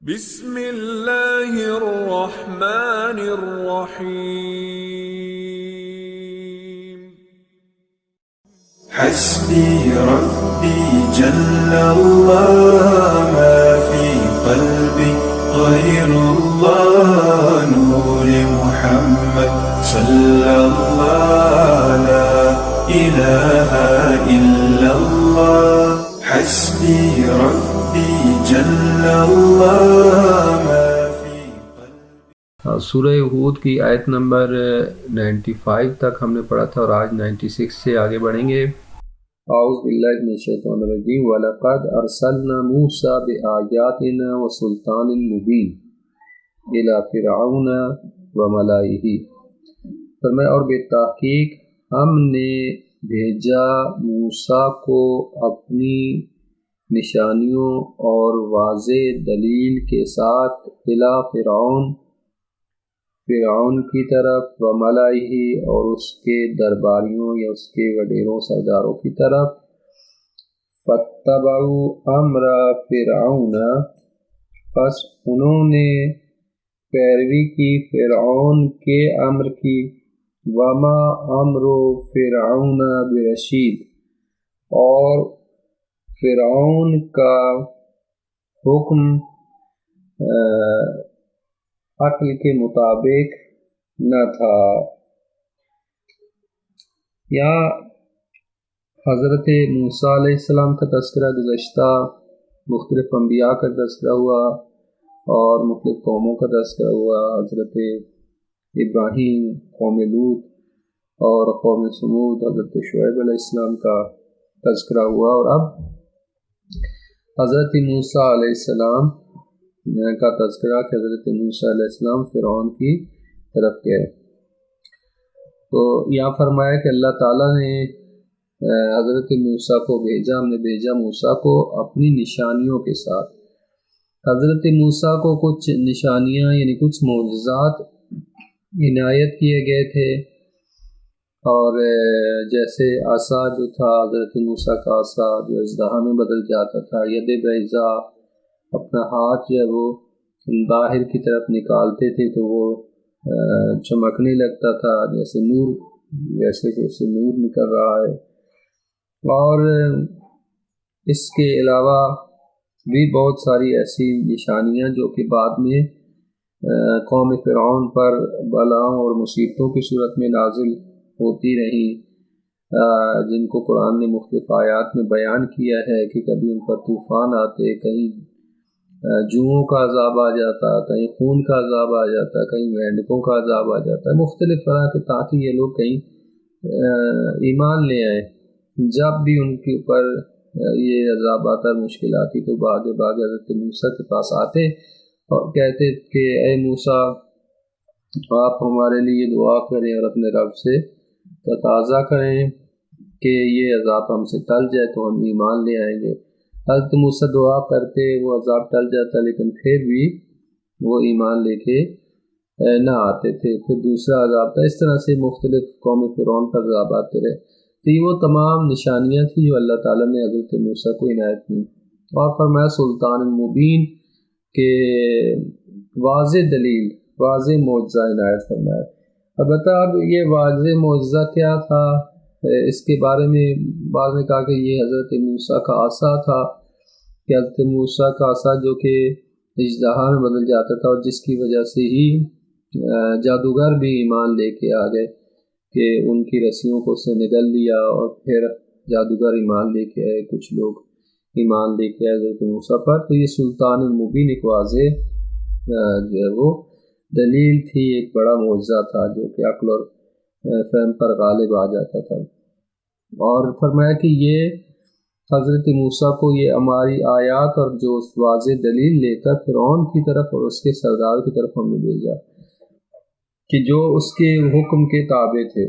بسم اللہ الرحمن الرحیم حسبي ربي جل الله ما في قلبي غير الله نور محمد صلى الله لا إله إلا الله حسبي ربي جل الله ما في قلبي. سورہ ہود کی آیت نمبر 95 تک ہم نے پڑھا تھا اور آج 96 سے آگے بڑھیں گے. اعوذ باللہ من الشیطان الرجیم وَلَقَدْ أَرْسَلْنَا مُوسَىٰ بِآيَاتِنَا وَسُلْطَانٍ مُبِينٍ إِلَىٰ فِرْعَوْنَ وَمَلَئِهِ. فرمایا اور بے تحقیق ہم نے بھیجا موسیٰ کو اپنی نشانیوں اور واضح دلیل کے ساتھ إِلَىٰ فرعون کی طرف وملائہ اور اس کے درباریوں یا اس کے وڈیروں سرداروں کی طرف. فاتبعوا امر فرعون پس انہوں نے پیروی کی فرعون کے امر کی. وما امر فرعون برشید اور فرعون کا حکم عقل کے مطابق نہ تھا. یہاں حضرت موسیٰ علیہ السلام کا تذکرہ گزشتہ مختلف انبیاء کا تذکرہ ہوا اور مختلف قوموں کا تذکرہ ہوا. حضرت ابراہیم، قوم لوط اور قوم سمود، حضرت شعیب علیہ السلام کا تذکرہ ہوا اور اب حضرت موسیٰ علیہ السلام کا تذکرہ کہ حضرت موسیٰ علیہ السلام فرعون کی طرف گئے. تو یہاں فرمایا کہ اللہ تعالیٰ نے حضرت موسیٰ کو بھیجا، ہم نے بھیجا موسیٰ کو اپنی نشانیوں کے ساتھ. حضرت موسیٰ کو کچھ نشانیاں یعنی کچھ معجزات عنایت کیے گئے تھے اور جیسے عصا جو تھا حضرت موسیٰ کا عصا جو اژدہا میں بدل جاتا تھا، ید بیضا اپنا ہاتھ جو ہے وہ باہر کی طرف نکالتے تھے تو وہ چمکنے لگتا تھا جیسے نور، جیسے کہ اسے نور نکل رہا ہے. اور اس کے علاوہ بھی بہت ساری ایسی نشانیاں جو کہ بعد میں قوم فرعون پر بلاؤں اور مصیبتوں کی صورت میں نازل ہوتی رہیں، جن کو قرآن نے مختلف آیات میں بیان کیا ہے کہ کبھی ان پر طوفان آتے، کہیں جوؤں کا عذاب آ جاتا، کہیں خون کا عذاب آ جاتا، کہیں مینڈکوں کا عذاب آ جاتا ہے، مختلف طرح کے، تاکہ یہ لوگ کہیں ایمان لے آئیں. جب بھی ان کے اوپر یہ عذاب آتا، مشکل آتی، تو بھاگے حضرت موسیٰ کے پاس آتے اور کہتے کہ اے موسیٰ آپ ہمارے لیے دعا کریں اور اپنے رب سے تقاضا کریں کہ یہ عذاب ہم سے ٹل جائے تو ہم ایمان لے آئیں گے. حضرت موسیٰ دعا کرتے، وہ عذاب ٹل جاتا، لیکن پھر بھی وہ ایمان لے کے نہ آتے تھے. پھر دوسرا عذاب تھا. اس طرح سے مختلف قوم فرعون پر عذاب آتے رہے. تو یہ وہ تمام نشانیاں تھیں جو اللہ تعالیٰ نے حضرت موسیٰ کو عنایت کی. اور فرمایا سلطان مبین کہ واضح دلیل، واضح معجزہ عنایت فرمایا. البتہ اب یہ واضح معجزہ کیا تھا، اس کے بارے میں بعض نے کہا کہ یہ حضرت موسیٰ کا عصا تھا، کہ حضرت موسیٰ کا عصا جو کہ اژدہا میں بدل جاتا تھا اور جس کی وجہ سے ہی جادوگر بھی ایمان لے کے آ گئے کہ ان کی رسیوں کو اس سے نگل لیا اور پھر جادوگر ایمان لے کے آئے، کچھ لوگ ایمان لے کے آئے حضرت موسیٰ پر. تو یہ سلطان المبین ایک واضح جو ہے وہ دلیل تھی، ایک بڑا معجزہ تھا جو کہ عقل اور فہم پر غالب آ جاتا تھا. اور فرمایا کہ یہ حضرت موسیٰ کو یہ ہماری آیات اور جو واضح دلیل لے کر فرعون کی طرف اور اس کے سردار کی طرف ہم نے بھیجا کہ جو اس کے حکم کے تابع تھے.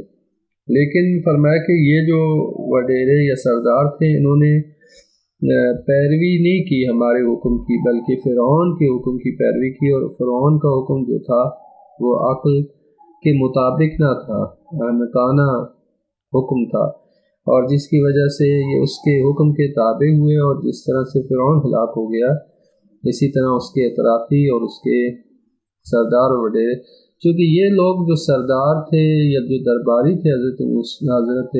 لیکن فرمایا کہ یہ جو وڈیرے یا سردار تھے انہوں نے پیروی نہیں کی ہمارے حکم کی، بلکہ فرعون کے حکم کی پیروی کی. اور فرعون کا حکم جو تھا وہ عقل کے مطابق نہ تھا، احمقانہ حکم تھا، اور جس کی وجہ سے یہ اس کے حکم کے تابع ہوئے. اور جس طرح سے فرعون ہلاک ہو گیا اسی طرح اس کے اطرافی اور اس کے سردار اور وڈیرے، چونکہ یہ لوگ جو سردار تھے یا جو درباری تھے حضرت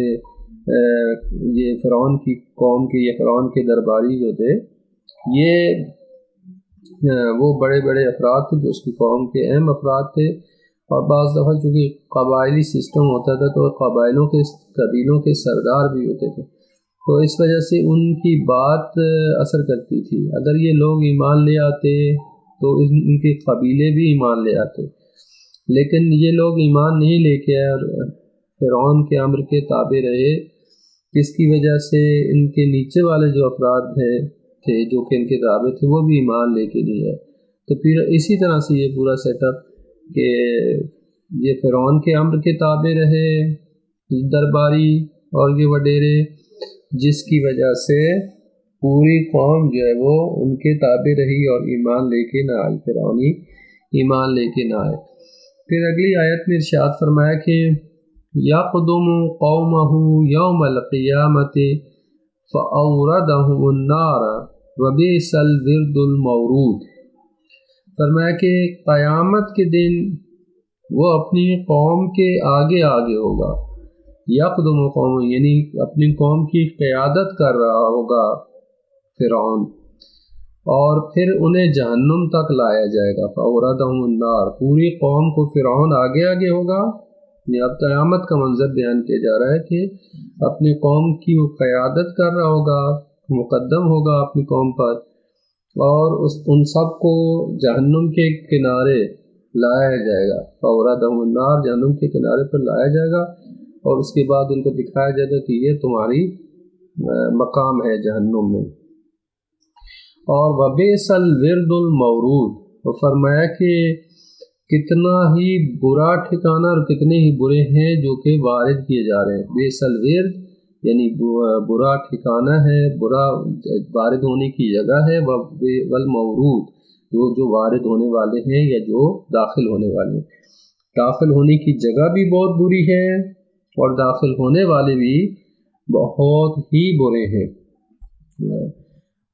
یہ فرعون کی قوم کے یا فرعون کے درباری جو تھے، یہ وہ بڑے بڑے افراد تھے جو اس کی قوم کے اہم افراد تھے، اور بعض دفعہ چونکہ قبائلی سسٹم ہوتا تھا تو قبیلوں کے سردار بھی ہوتے تھے، تو اس وجہ سے ان کی بات اثر کرتی تھی۔ اگر یہ لوگ ایمان لے آتے تو ان کے قبیلے بھی ایمان لے آتے، لیکن یہ لوگ ایمان نہیں لے کے اور فرعون کے امر کے تابع رہے، جس کی وجہ سے ان کے نیچے والے جو افراد تھے جو کہ ان کے تابع تھے وہ بھی ایمان لے کے نہیں آئے۔ تو پھر اسی طرح سے یہ پورا سیٹ اپ کہ یہ فرعون کے امر کے تابع رہے درباری اور یہ وڈیرے، جس کی وجہ سے پوری قوم جو ہے وہ ان کے تابع رہی اور ایمان لے کے نہ آئی، فرعونی ایمان لے کے نہ آئے۔ پھر اگلی آیت میں ارشاد فرمایا کہ یقدم قومہ یوم القیامۃ فاوردہم النار وبئس الورد المورود، فرمایا کہ قیامت کے دن وہ اپنی قوم کے آگے آگے ہوگا، یقدم قوم یعنی اپنی قوم کی قیادت کر رہا ہوگا فرعون، اور پھر انہیں جہنم تک لایا جائے گا، فاوردہم النار، پوری قوم کو فرعون آگے آگے ہوگا۔ اب قیامت کا منظر بیان کیا جا رہا ہے کہ اپنی قوم کی وہ قیادت کر رہا ہوگا، مقدم ہوگا اپنی قوم پر، اور ان سب کو جہنم کے کنارے لایا جائے گا، فاوردہم النار، جہنم کے کنارے پر لایا جائے گا، اور اس کے بعد ان کو دکھایا جائے گا کہ یہ تمہاری مقام ہے جہنم میں۔ اور وبئس الورد المورود، اور فرمایا کہ کتنا ہی برا ٹھکانہ اور کتنے ہی برے ہیں جو کہ وارد کیے جا رہے ہیں۔ بئس الورد یعنی برا ٹھکانہ ہے، برا وارد ہونے کی جگہ ہے، والمورود جو وارد ہونے والے ہیں یا جو داخل ہونے والے ہیں، داخل ہونے کی جگہ بھی بہت بری ہے اور داخل ہونے والے بھی بہت ہی برے ہیں۔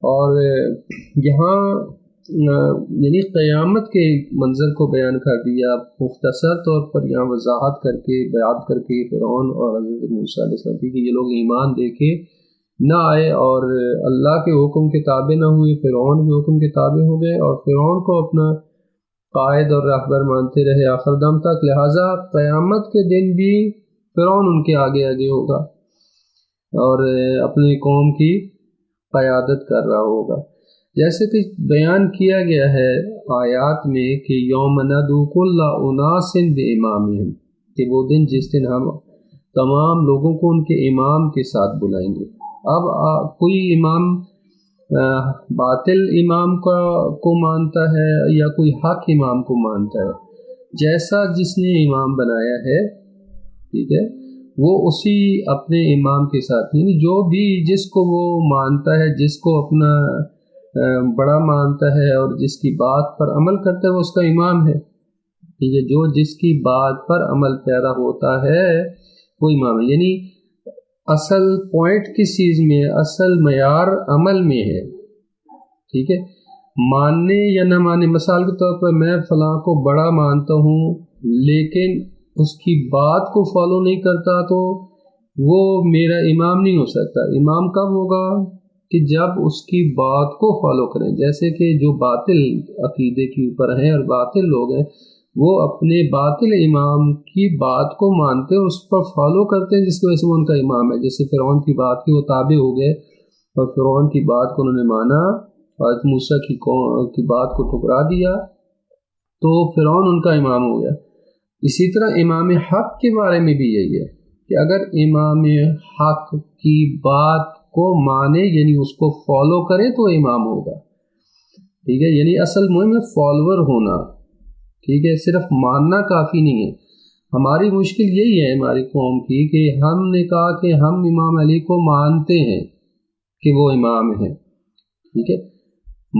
اور یہاں یعنی قیامت کے منظر کو بیان کر دیا مختصر طور پر، یہاں وضاحت کر کے بیان کر کے فرعون اور حضرت موسیٰ علیہ السلام کہ یہ لوگ ایمان دے کے نہ آئے اور اللہ کے حکم کے تابع نہ ہوئے، فرعون کے حکم کے تابع ہو گئے اور فرعون کو اپنا قائد اور رہبر مانتے رہے آخر دم تک، لہٰذا قیامت کے دن بھی فرعون ان کے آگے آگے ہوگا اور اپنی قوم کی قیادت کر رہا ہوگا، جیسے کہ بیان کیا گیا ہے آیات میں کہ یوم ندعو کل اناس بامامہم، کہ وہ دن جس دن ہم تمام لوگوں کو ان کے امام کے ساتھ بلائیں گے۔ اب کوئی امام باطل امام کو مانتا ہے یا کوئی حق امام کو مانتا ہے، جیسا جس نے امام بنایا ہے، ٹھیک ہے، وہ اسی اپنے امام کے ساتھ، یعنی جو بھی جس کو وہ مانتا ہے، جس کو اپنا بڑا مانتا ہے اور جس کی بات پر عمل کرتا ہے وہ اس کا امام ہے، ٹھیک ہے، جو جس کی بات پر عمل پیرا ہوتا ہے وہ امام ہے، یعنی اصل پوائنٹ کس چیز میں، اصل معیار عمل میں ہے، ٹھیک ہے، ماننے یا نہ ماننے، مثال کے طور پر میں فلاں کو بڑا مانتا ہوں لیکن اس کی بات کو فالو نہیں کرتا تو وہ میرا امام نہیں ہو سکتا۔ امام کب ہوگا کہ جب اس کی بات کو فالو کریں، جیسے کہ جو باطل عقیدے کے اوپر ہیں اور باطل لوگ ہیں وہ اپنے باطل امام کی بات کو مانتے اور اس پر فالو کرتے ہیں، جس کی وجہ سے وہ ان کا امام ہے، جیسے فرعون کی بات کے وہ تابع ہو گئے اور فرعون کی بات کو انہوں نے مانا اور موسیٰ کی بات کو ٹھکرا دیا تو فرعون ان کا امام ہو گیا۔ اسی طرح امام حق کے بارے میں بھی یہی ہے کہ اگر امام حق کی بات کو مانے یعنی اس کو فالو کرے تو امام ہوگا، ٹھیک ہے، یعنی اصل مہم ہے فالوور ہونا، ٹھیک ہے، صرف ماننا کافی نہیں ہے۔ ہماری مشکل یہی ہے ہماری قوم کی کہ ہم نے کہا کہ ہم امام علی کو مانتے ہیں کہ وہ امام ہیں، ٹھیک ہے،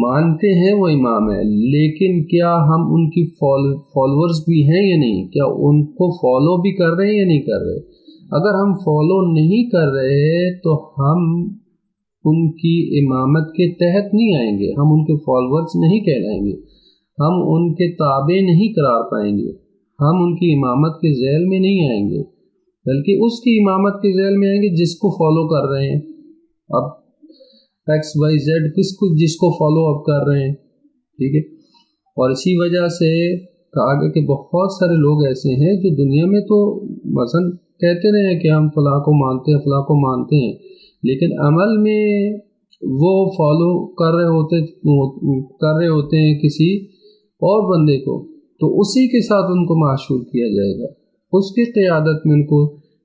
مانتے ہیں وہ امام ہے، لیکن کیا ہم ان کی فالوورز بھی ہیں یا نہیں، کیا ان کو فالو بھی کر رہے ہیں یا نہیں کر رہے؟ اگر ہم فالو نہیں کر رہے تو ہم ان کی امامت کے تحت نہیں آئیں گے، ہم ان کے فالورز نہیں کہلائیں گے، ہم ان کے تابع نہیں قرار پائیں گے، ہم ان کی امامت کے ذیل میں نہیں آئیں گے، بلکہ اس کی امامت کے ذیل میں آئیں گے جس کو فالو کر رہے ہیں۔ اب ایکس وائی زیڈ جس کو فالو اپ کر رہے ہیں، ٹھیک ہے۔ اور اسی وجہ سے کہا گیا کہ بہت سارے لوگ ایسے ہیں جو دنیا میں تو مثلا کہتے رہے ہیں کہ ہم فلاں کو مانتے ہیں، فلاں کو مانتے ہیں، لیکن عمل میں وہ فالو کر رہے ہوتے ہیں کسی اور بندے کو، تو اسی کے ساتھ ان کو معشور کیا جائے گا، اس کی قیادت میں ان کو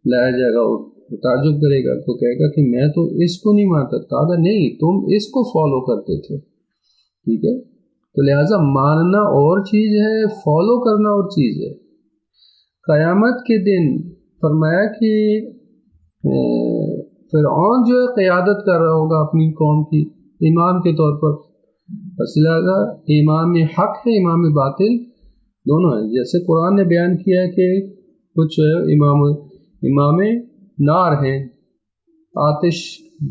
لایا جائے گا۔ وہ تعجب کرے گا، تو کہے گا کہ میں تو اس کو نہیں مانتا۔ کہا نہیں، تم اس کو فالو کرتے تھے، ٹھیک ہے۔ تو لہٰذا ماننا اور چیز ہے، فالو کرنا اور چیز ہے۔ قیامت کے دن فرمایا کہ فرعون جو ہے قیادت کر رہا ہوگا اپنی قوم کی امام کے طور پر، بس لہٰذا امام حق ہے، امام باطل دونوں ہیں۔ جیسے قرآن نے بیان کیا ہے کہ کچھ امام نار ہیں، آتش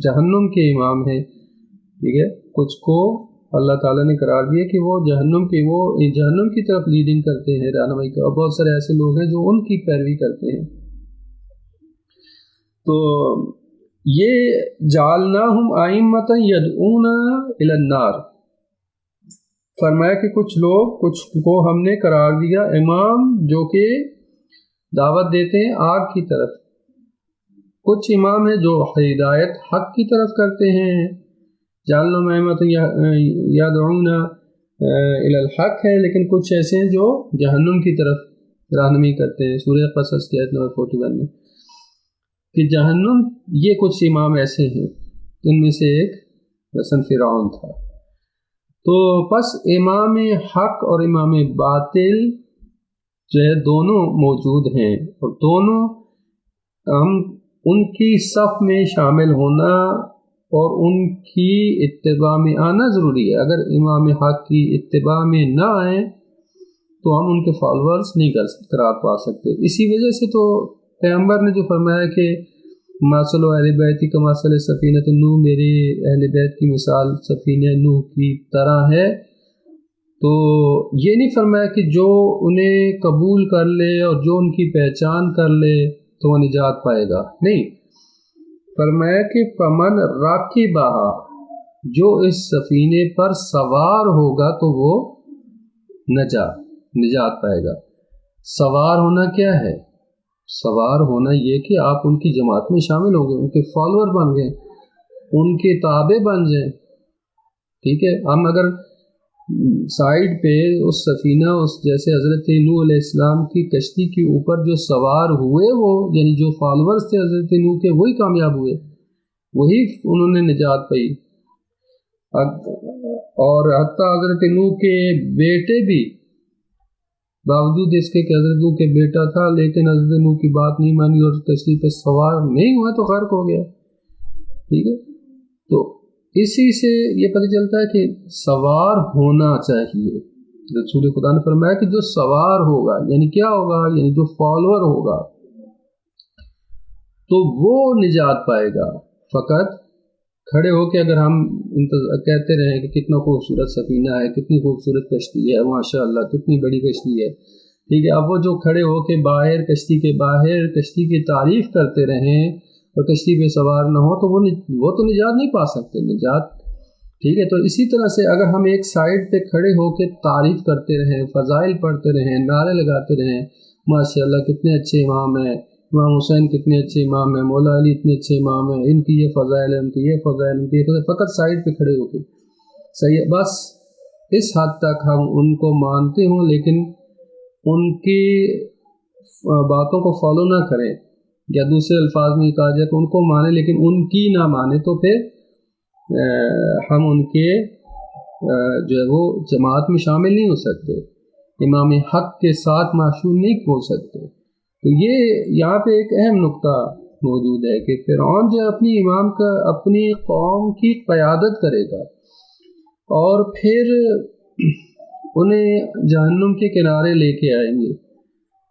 جہنم کے امام ہیں، ٹھیک ہے۔ کچھ کو اللہ تعالیٰ نے قرار دیا کہ وہ جہنم کی طرف لیڈنگ کرتے ہیں، رہنمائی کا، اور بہت سارے ایسے لوگ ہیں جو ان کی پیروی کرتے ہیں۔ تو یہ جعلناہم ائمۃ یدعون الی النار، فرمایا کہ کچھ کو ہم نے قرار دیا امام جو کہ دعوت دیتے ہیں آگ کی طرف، کچھ امام ہیں جو ہدایت حق کی طرف کرتے ہیں، جعلناہم ائمۃ یدعون الی الحق ہے، لیکن کچھ ایسے ہیں جو جہنم کی طرف رہنمائی کرتے ہیں۔ سورہ قصص کی آیت نمبر 41 میں کہ جہنم، یہ کچھ امام ایسے ہیں، ان میں سے ایک مثلا فرعون تھا۔ تو پس امام حق اور امام باطل جو ہے دونوں موجود ہیں، اور دونوں ہم ان کی صف میں شامل ہونا اور ان کی اتباع میں آنا ضروری ہے۔ اگر امام حق کی اتباع میں نہ آئیں تو ہم ان کے فالورز نہیں قرار پا سکتے۔ اسی وجہ سے تو پیغمبر نے جو فرمایا کہ مثل اہل بیت کمثل سفینۃ نوح، میری اہل بیت کی مثال سفینہ نوح کی طرح ہے، تو یہ نہیں فرمایا کہ جو انہیں قبول کر لے اور جو ان کی پہچان کر لے تو وہ نجات پائے گا، نہیں، فرمایا کہ فمن راکبہ، جو اس سفینے پر سوار ہوگا تو وہ نجات پائے گا۔ سوار ہونا کیا ہے؟ سوار ہونا یہ کہ آپ ان کی جماعت میں شامل ہو گئے، ان کے فالوور بن گئے، ان کے تابع بن جائیں، ٹھیک ہے۔ ہم اگر سائیڈ پہ اس سفینہ، اس جیسے حضرت نوح علیہ السلام کی کشتی کے اوپر جو سوار ہوئے، وہ یعنی جو فالورز تھے حضرت نوح کے، وہی کامیاب ہوئے، وہی انہوں نے نجات پائی۔ اور حتیٰ حضرت نوح کے بیٹے بھی، باوجود اس کے کہ حضرت نوح کے بیٹا تھا، لیکن حضرت نوح کی بات نہیں مانی اور کشتی پہ سوار نہیں ہوا تو غرق ہو گیا، ٹھیک ہے۔ تو اسی سے یہ پتہ چلتا ہے کہ سوار ہونا چاہیے۔ رسول خدا نے فرمایا کہ جو سوار ہوگا، یعنی کیا ہوگا؟ یعنی جو فالوور ہوگا تو وہ نجات پائے گا۔ فقط کھڑے ہو کے اگر ہم کہتے رہیں کہ کتنا خوبصورت سفینہ ہے، کتنی خوبصورت کشتی ہے، ماشاءاللہ کتنی بڑی کشتی ہے، ٹھیک ہے، اب وہ جو کھڑے ہو کے باہر کشتی کے باہر کشتی کی تعریف کرتے رہیں اور کشتی پہ سوار نہ ہو تو وہ تو نجات نہیں پا سکتے، نجات، ٹھیک ہے۔ تو اسی طرح سے اگر ہم ایک سائڈ پہ کھڑے ہو کے تعریف کرتے رہیں، فضائل پڑھتے رہیں، نعرے لگاتے رہیں، ماشاءاللہ کتنے اچھے امام ہیں، امام حسین کتنے اچھے امام ہیں، مولا علی اتنے اچھے امام ہیں، ان کی یہ فضائل ہے، ان کی یہ فضائل، ان کی یہ فضائل، فقط سائڈ پہ کھڑے ہو کے، صحیح ہے، بس اس حد تک ہم ان کو مانتے ہوں لیکن ان کی باتوں کو فالو نہ کریں، یا دوسرے الفاظ میں کہا جائے کہ ان کو مانیں لیکن ان کی نہ مانیں، تو پھر ہم ان کے جو ہے وہ جماعت میں شامل نہیں ہو سکتے، امام حق کے ساتھ معشور نہیں ہو سکتے۔ تو یہ یہاں پہ ایک اہم نقطہ موجود ہے کہ فرعون جو اپنی امام کا اپنی قوم کی قیادت کرے گا اور پھر انہیں جہنم کے کنارے لے کے آئیں گے،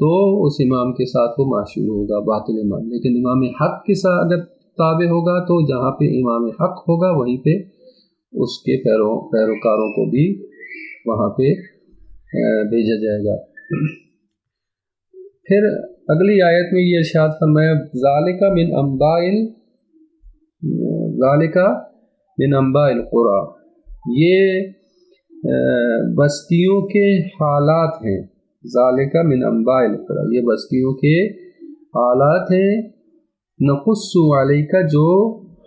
تو اس امام کے ساتھ وہ معشور ہوگا، باطل امام۔ لیکن امام حق کے ساتھ اگر تابع ہوگا تو جہاں پہ امام حق ہوگا وہیں پہ اس کے پیروکاروں کو بھی وہاں پہ بھیجا جائے گا۔ پھر اگلی آیت میں یہ ارشاد فرمایا ذالک من انباء القریٰ، یہ بستیوں کے حالات ہیں۔ ذالک من انباء القریٰ، یہ بستیوں کے حالات ہیں۔ نقص علیک، جو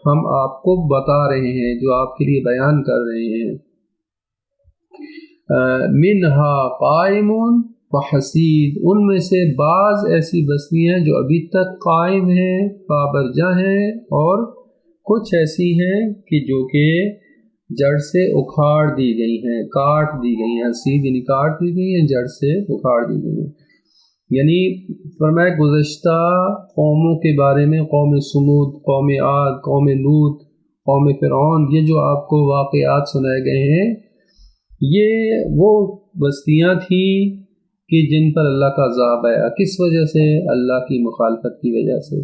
ہم آپ کو بتا رہے ہیں، جو آپ کے لیے بیان کر رہے ہیں۔ منہا قائم وحسید، ان میں سے بعض ایسی بستیاں جو ابھی تک قائم ہیں، پابرجا ہیں، اور کچھ ایسی ہیں کہ جو کہ جڑ سے اکھاڑ دی گئی ہیں، کاٹ دی گئی ہیں۔ حسید یعنی کاٹ دی گئی ہیں، جڑ سے اکھاڑ دی گئی ہیں۔ یعنی فرمایا گزشتہ قوموں کے بارے میں، قوم سمود، قوم عاد، قوم لوط، قوم فرعون، یہ جو آپ کو واقعات سنائے گئے ہیں، یہ وہ بستیاں تھیں کہ جن پر اللہ کا عذاب آیا۔ کس وجہ سے؟ اللہ کی مخالفت کی وجہ سے۔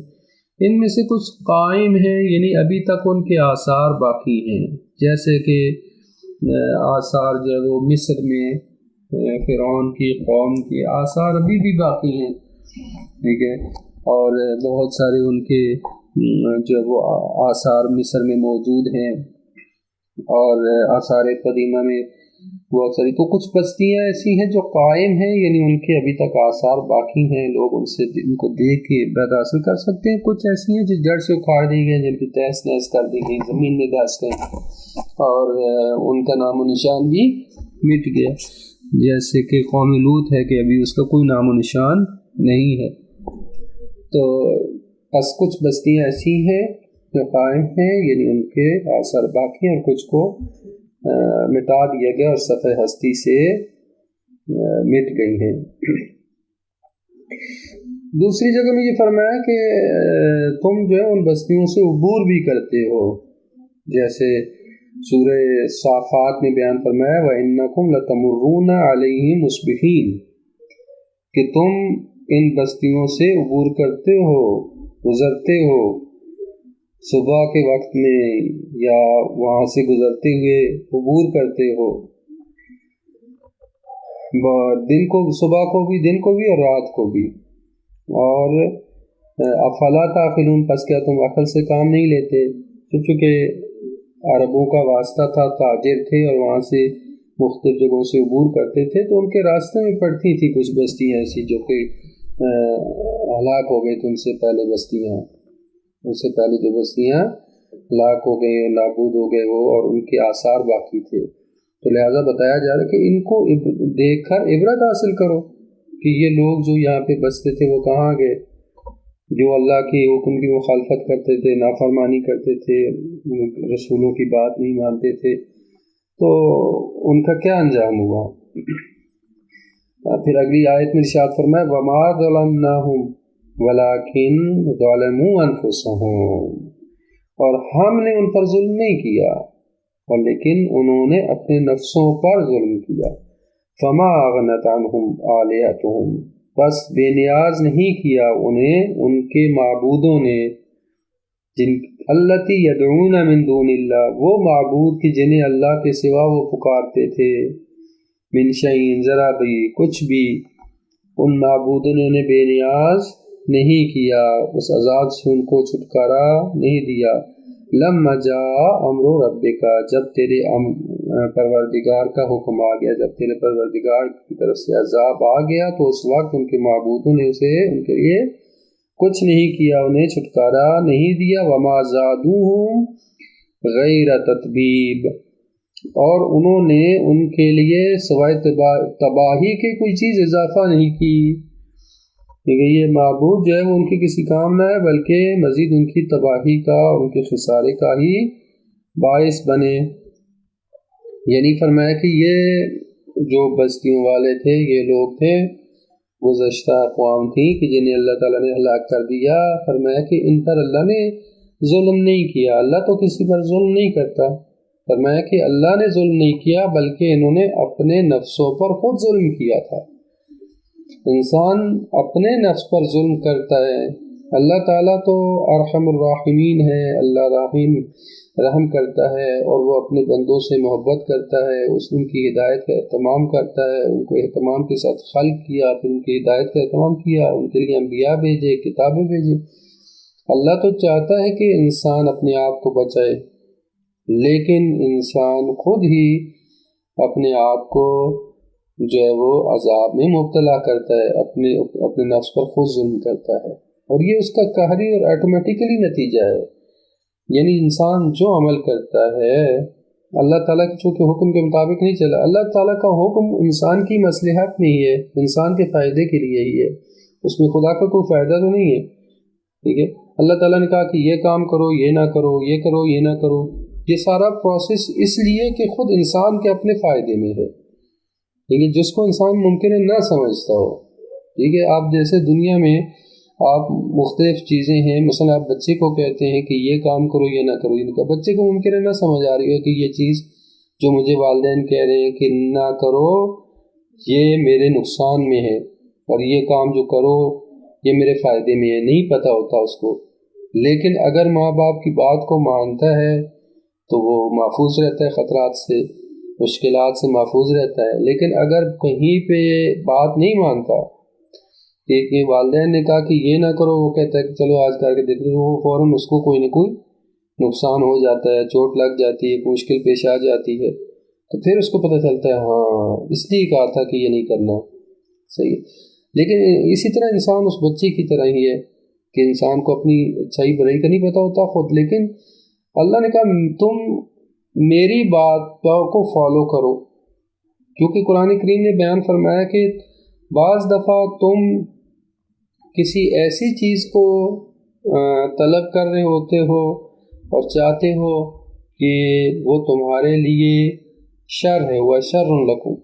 ان میں سے کچھ قائم ہیں، یعنی ابھی تک ان کے آثار باقی ہیں، جیسے کہ آثار جو ہے وہ مصر میں فرعون کی قوم کے آثار ابھی بھی باقی ہیں، ٹھیک ہے، اور بہت سارے ان کے جو وہ آثار مصر میں موجود ہیں، اور آثار قدیمہ میں بہت ساری۔ تو کچھ بستیاں ایسی ہیں جو قائم ہیں، یعنی ان کے ابھی تک آثار باقی ہیں، لوگ ان سے ان کو دیکھ کے عبرت حاصل کر سکتے ہیں۔ کچھ ایسی ہیں جو جڑ سے اکھاڑ دی گئی، جن کی تہس نہس کر دی گئی، زمین میں دھس گئے، اور ان کا نام و نشان بھی مٹ گیا، جیسے کہ قوم لوط ہے کہ ابھی اس کا کوئی نام و نشان نہیں ہے۔ تو بس کچھ بستیاں ایسی ہیں جو قائم ہیں، یعنی ان کے آثار باقی ہیں، اور کچھ کو مٹا دیا گیا اور صفحہ ہستی سے مٹ گئی ہیں۔ دوسری جگہ میں یہ فرمایا کہ تم جو ہے ان بستیوں سے عبور بھی کرتے ہو، جیسے سورہ صافات میں بیان فرمایا وَإِنَّكُمْ لَتَمُرُّونَ عَلَيْهِمْ مُصْبِحِينَ، کہ تم ان بستیوں سے عبور کرتے ہو، گزرتے ہو صبح کے وقت میں، یا وہاں سے گزرتے ہوئے عبور کرتے ہو، دن کو، صبح کو بھی، دن کو بھی اور رات کو بھی۔ اور افلا تعقلون، پس کیا تم عقل سے کام نہیں لیتے؟ چونکہ عربوں کا واسطہ تھا، تاجر تھے اور وہاں سے مختلف جگہوں سے عبور کرتے تھے، تو ان کے راستے میں پڑتی تھی کچھ بستیاں ایسی جو کہ ہلاک ہو گئی تھی ان سے پہلے بستیاں، ان سے پہلے جو بستیاں ہلاک ہو گئے، نابود ہو گئے وہ، اور ان کے آثار باقی تھے۔ تو لہٰذا بتایا جا رہا ہے کہ ان کو دیکھ کر عبرت حاصل کرو کہ یہ لوگ جو یہاں پہ بستے تھے وہ کہاں گئے، جو اللہ کے حکم کی مخالفت کرتے تھے، نافرمانی کرتے تھے، رسولوں کی بات نہیں مانتے تھے، تو ان کا کیا انجام ہوا؟ پھر اگلی آیت میں ارشاد فرمایا وَمَا ظَلَمْنَاهُمْ وَلَكِنْ ظَلَمُوا أَنفُسَهُمْ، اور ہم نے ان پر ظلم نہیں کیا، اور لیکن انہوں نے اپنے نفسوں پر ظلم کیا۔ فَمَا أَغْنَتْ عَنْهُمْ آلِهَتُهُمْ، بس بے نیاز نہیں کیا انہیں ان کے معبودوں نے، جن التی یدعون من دون اللہ، وہ معبود کی جنہیں اللہ کے سوا وہ پکارتے تھے، من شیء، ذرا بھی، کچھ بھی، ان معبودوں نے انہیں بے نیاز نہیں کیا، اس عذاب سے ان کو چھٹکارا نہیں دیا۔ لما جاء امر ربک، جب تیرے پروردگار کا حکم آ گیا، جب تیرے پروردگار کی طرف سے عذاب آ گیا، تو اس وقت ان کے معبودوں نے اسے ان کے لیے کچھ نہیں کیا، انہیں چھٹکارا نہیں دیا۔ وما زادوہم غیر تتبیب، اور انہوں نے ان کے لیے سوائے تباہی کے کوئی چیز اضافہ نہیں کی، کیونکہ یہ معبود جو ہے وہ ان کے کسی کام نہ ہے، بلکہ مزید ان کی تباہی کا اور ان کے خسارے کا ہی باعث بنے۔ یعنی فرمایا کہ یہ جو بستیوں والے تھے، یہ لوگ تھے، گزشتہ اقوام تھیں کہ جنہیں اللہ تعالیٰ نے ہلاک کر دیا۔ فرمایا کہ ان پر اللہ نے ظلم نہیں کیا، اللہ تو کسی پر ظلم نہیں کرتا۔ فرمایا کہ اللہ نے ظلم نہیں کیا، بلکہ انہوں نے اپنے نفسوں پر خود ظلم کیا تھا۔ انسان اپنے نفس پر ظلم کرتا ہے. اللہ تعالیٰ تو ارحم الراحمین ہے، اللہ رحم کرتا ہے اور وہ اپنے بندوں سے محبت کرتا ہے، ان کی ہدایت کا اہتمام کرتا ہے. ان کو اہتمام کے ساتھ خلق کیا، پھر ان کی ہدایت کا اہتمام کیا، ان کے لیے انبیاء بھیجے، کتابیں بھیجے. اللہ تو چاہتا ہے کہ انسان اپنے آپ کو بچائے، لیکن انسان خود ہی اپنے آپ کو جو ہے وہ عذاب میں مبتلا کرتا ہے، اپنے نفس پر خود ظلم کرتا ہے، اور یہ اس کا قہری اور آٹومیٹیکلی نتیجہ ہے. یعنی انسان جو عمل کرتا ہے اللہ تعالیٰ کے چونکہ حکم کے مطابق نہیں چلا. اللہ تعالیٰ کا حکم انسان کی مصلحت میں ہی ہے، انسان کے فائدے کے لیے ہی ہے، اس میں خدا کا کوئی فائدہ تو نہیں ہے. ٹھیک ہے، اللہ تعالیٰ نے کہا کہ یہ کام کرو، یہ نہ کرو، یہ کرو، یہ نہ کرو. یہ سارا پروسیس اس لیے کہ خود انسان کے اپنے فائدے میں ہے. ٹھیک ہے، جس کو انسان ممکن ہے نہ سمجھتا ہو. ٹھیک ہے، آپ جیسے دنیا میں آپ مختلف چیزیں ہیں، مثلا آپ بچے کو کہتے ہیں کہ یہ کام کرو، یہ نہ کرو، یہ نہ کرو. بچے کو ممکن ہے نہ سمجھ آ رہی ہو کہ یہ چیز جو مجھے والدین کہہ رہے ہیں کہ نہ کرو یہ میرے نقصان میں ہے، اور یہ کام جو کرو یہ میرے فائدے میں ہے، نہیں پتہ ہوتا اس کو. لیکن اگر ماں باپ کی بات کو مانتا ہے تو وہ محفوظ رہتا ہے، خطرات سے، مشکلات سے محفوظ رہتا ہے. لیکن اگر کہیں پہ بات نہیں مانتا کہ والدین نے کہا کہ یہ نہ کرو، وہ کہتا ہے کہ چلو آج کر کے دیکھ لو، وہ فوراً اس کو کوئی نہ کوئی نقصان ہو جاتا ہے، چوٹ لگ جاتی ہے، مشکل پیش آ جاتی ہے، تو پھر اس کو پتہ چلتا ہے ہاں اس لیے کہا تھا کہ یہ نہیں کرنا. صحیح ہے. لیکن اسی طرح انسان اس بچے کی طرح ہی ہے کہ انسان کو اپنی اچھائی برائی کا نہیں پتہ ہوتا خود، لیکن اللہ نے کہا تم میری بات کو فالو کرو، کیونکہ قرآن کریم نے بیان فرمایا کہ بعض دفعہ تم کسی ایسی چیز کو طلب کر رہے ہوتے ہو اور چاہتے ہو کہ وہ تمہارے لیے شر ہے، وہ شر لکم.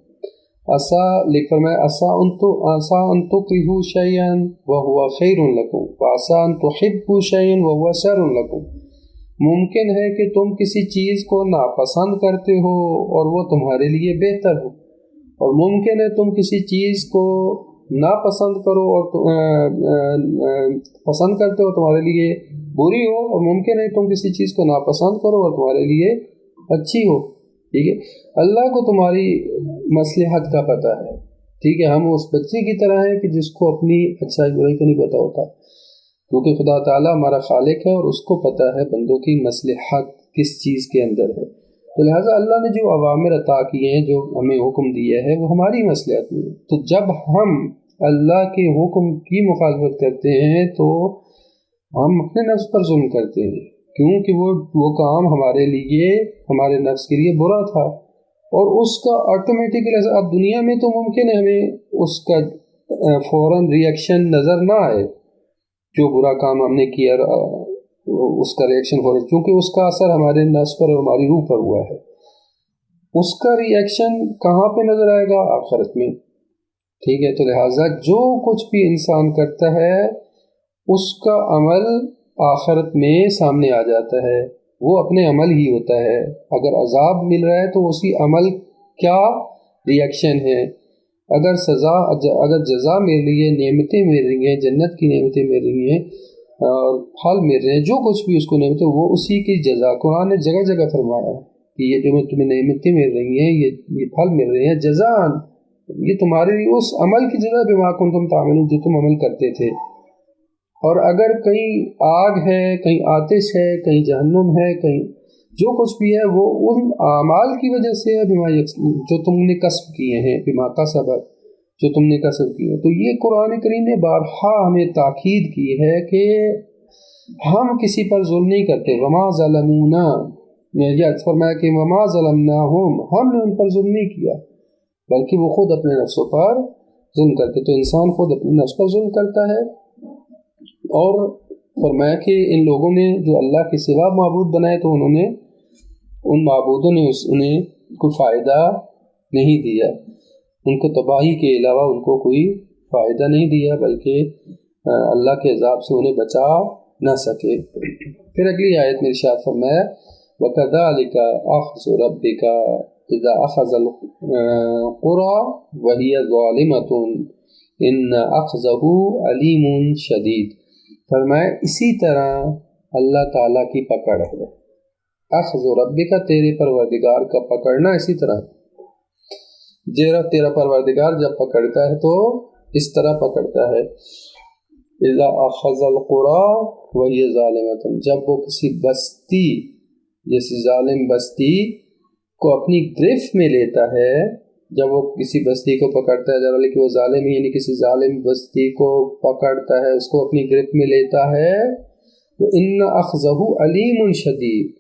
عسا لکھ فرمایا عسا ان تکرہوا شیئا وہو خیر لکم وعسا ان تحبوا شیئا وہو شر لکم. ممکن ہے کہ تم کسی چیز کو ناپسند کرتے ہو اور وہ تمہارے لیے بہتر ہو، اور ممکن ہے تم کسی چیز کو ناپسند کرو اور پسند کرتے ہو تمہارے لیے بری ہو، اور ممکن ہے تم کسی چیز کو ناپسند کرو اور تمہارے لیے اچھی ہو. ٹھیک ہے، اللہ کو تمہاری مصلحت کا پتہ ہے. ٹھیک ہے، ہم اس بچے کی طرح ہیں کہ جس کو اپنی اچھائی برائی کا نہیں پتہ ہوتا، کیونکہ خدا تعالیٰ ہمارا خالق ہے اور اس کو پتہ ہے بندوں کی مصلحت کس چیز کے اندر ہے. تو لہٰذا اللہ نے جو اوامر عطا کیے ہیں، جو ہمیں حکم دیا ہے، وہ ہماری مصلحت میں ہے. تو جب ہم اللہ کے حکم کی مخالفت کرتے ہیں تو ہم اپنے نفس پر ظلم کرتے ہیں، کیونکہ وہ کام ہمارے لیے، ہمارے نفس کے لیے برا تھا، اور اس کا آٹومیٹکلی اب دنیا میں تو ممکن ہے ہمیں اس کا فوراً ریئیکشن نظر نہ آئے، جو برا کام ہم نے کیا اس کا ریئیکشن ہو رہا ہے، کیونکہ اس کا اثر ہمارے نفس پر اور ہماری روح پر ہوا ہے. اس کا ریئیکشن کہاں پہ نظر آئے گا؟ آخرت میں. ٹھیک ہے، تو لہٰذا جو کچھ بھی انسان کرتا ہے اس کا عمل آخرت میں سامنے آ جاتا ہے، وہ اپنے عمل ہی ہوتا ہے. اگر عذاب مل رہا ہے تو اسی عمل کیا ریئیکشن ہے، اگر جزا مل رہی ہے، نعمتیں مل رہی ہیں، جنت کی نعمتیں مل رہی ہیں اور پھل مل رہے ہیں، جو کچھ بھی اس کو نعمتیں، وہ اسی کی جزا. قرآن نے جگہ جگہ فرمایا ہے کہ یہ جو تمہیں نعمتیں مل رہی ہیں، یہ پھل مل رہے ہیں، جزاءً، یہ تمہارے لیے اس عمل کی جزا بما کنتم تعملون، جو تم عمل کرتے تھے. اور اگر کہیں آگ ہے، کہیں آتش ہے، کہیں جہنم ہے، کہیں جو کچھ بھی ہے، وہ ان اعمال کی وجہ سے ہے، جو تم نے کسب کیے ہیں، بما کسبت، جو تم نے کسب کیے ہیں. تو یہ قرآن کریم نے بارہا ہمیں تاکید کی ہے کہ ہم کسی پر ظلم نہیں کرتے. وما ظلمونا، یہ فرمایا کہ وما ظلمناہم، ہم نے ان پر ظلم نہیں کیا، بلکہ وہ خود اپنے نفسوں پر ظلم کرتے. تو انسان خود اپنے نفس پر ظلم کرتا ہے. اور فرمایا کہ ان لوگوں نے جو اللہ کے سوا معبود بنائے تو انہوں نے، ان معبودوں نے انہیں کوئی فائدہ نہیں دیا، ان کو تباہی کے علاوہ ان کو کوئی فائدہ نہیں دیا، بلکہ اللہ کے عذاب سے انہیں بچا نہ سکے. پھر اگلی آیت میں ارشاد فرمایا وَكَذَلِكَ أَخْذُ رَبِّكَ إِذَا أَخَذَ الْقُرَى وَهِيَ ظَالِمَةٌ ان اخذہ علیم شدید، فرمایا اسی طرح اللہ تعالیٰ کی پکڑ ہے، اخذ ربک تیرے پروردگار کا پکڑنا اسی طرح، تیرا پروردگار جب پکڑتا ہے تو اس طرح پکڑتا ہے، اذا اخذ القرى وهي ظالمۃ، جب وہ کسی بستی جیسے ظالم بستی کو اپنی گرفت میں لیتا ہے، جب وہ کسی بستی کو پکڑتا ہے جب کہ وہ ظالم ہی یعنی کسی ظالم بستی کو پکڑتا ہے، اس کو اپنی گرفت میں لیتا ہے، تو ان اخذہ علیم شدید،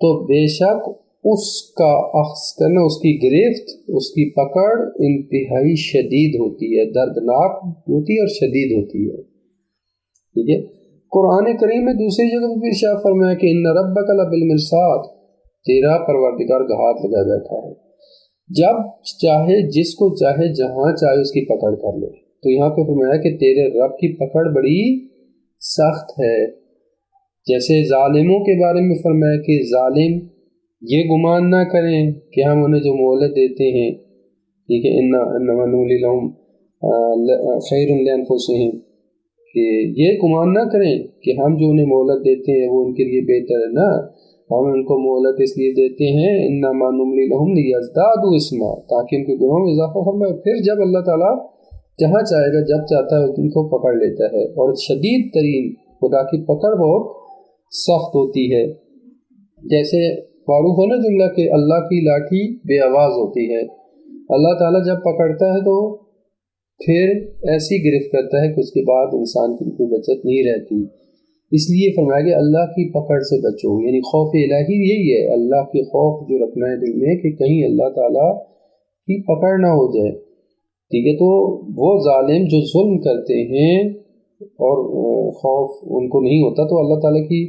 تو بے شک اس کا اخذ کرنا، اس کی گرفت، اس کی پکڑ انتہائی شدید ہوتی ہے، دردناک ہوتی ہے اور شدید ہوتی ہے، ٹھیک ہے۔ قرآن کریم میں دوسری جگہ بھی ارشاد فرمایا کہ ان ربک لبالمرصاد، تیرا پروردگار ہاتھ لگا بیٹھا ہے، جب چاہے جس کو چاہے جہاں چاہے اس کی پکڑ کر لے، تو یہاں پہ فرمایا کہ تیرے رب کی پکڑ بڑی سخت ہے۔ جیسے ظالموں کے بارے میں فرمایا کہ ظالم یہ گمان نہ کریں کہ ہم انہیں جو مہلت دیتے ہیں، ٹھیک ہے، انما نملی لہم خیر لانفسہم، کہ یہ گمان نہ کریں کہ ہم جو انہیں مہلت دیتے ہیں وہ ان کے لیے بہتر ہے، نہ، ہم ان کو مہلت اس لیے دیتے ہیں انما نملی لہم لیزدادوا اثما، تاکہ ان کے گناہوں میں اضافہ فرمائے، پھر جب اللہ تعالیٰ جہاں چاہے گا جب چاہتا ہے ان کو پکڑ لیتا ہے، اور شدید ترین خدا کی پکڑ بہت سخت ہوتی ہے۔ جیسے معروف ہے نا جملہ کہ اللہ کی لاٹھی بے آواز ہوتی ہے، اللہ تعالیٰ جب پکڑتا ہے تو پھر ایسی گرفت کرتا ہے کہ اس کے بعد انسان کی کوئی بچت نہیں رہتی، اس لیے فرمایا کہ اللہ کی پکڑ سے بچو، یعنی خوف الہی یہی ہے، اللہ کے خوف جو رکھنا ہے دل میں کہ کہیں اللہ تعالیٰ کی پکڑ نہ ہو جائے، ٹھیک ہے۔ تو وہ ظالم جو ظلم کرتے ہیں اور خوف ان کو نہیں ہوتا، تو اللہ تعالیٰ کی